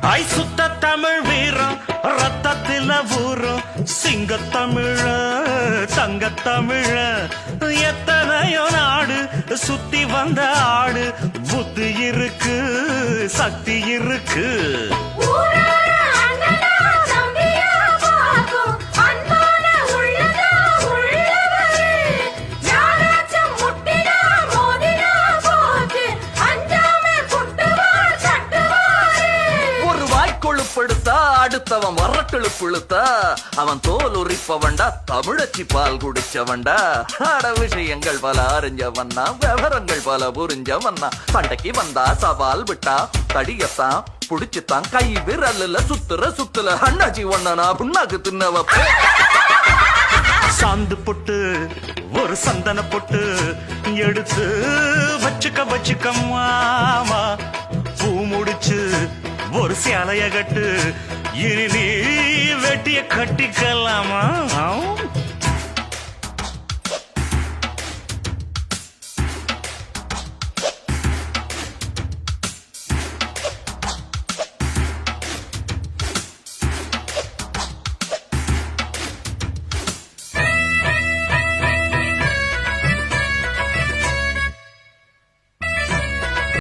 ஐ சுத்த தமிழ் வீரம் ரத்தத்தில ஊரும் சிங்கத்தமிழ தங்கத்தமிழ எத்தனையோ நாடு சுத்தி வந்த ஆடு புத்தி இருக்கு சக்தி இருக்கு அடுத்தவன் வரட்டெழு புழுத்தா அவன் தோல் உரிப்பவன்டா தமிழச்சி பால் குடிச்சவன்டா அட விஷயங்கள் பல அறிஞ்சவன்னா விவரங்கள் பல புரிஞ்சவன்னா சண்டைக்கு வந்தா சவால் விட்டா தடியத்தான் புடிச்சுத்தான் கை விரல்ல சுத்துல அண்ணாச்சி ஒண்ணனா புண்ணாக்கு தின்னவ சாந்து பொட்டு ஒரு சந்தன பொட்டு எடுத்து வச்சுக்க மாமா பூ முடிச்சு ஒரு சேலைய கட்டு இனி நீ வெட்டிய கட்டிக்கலாமா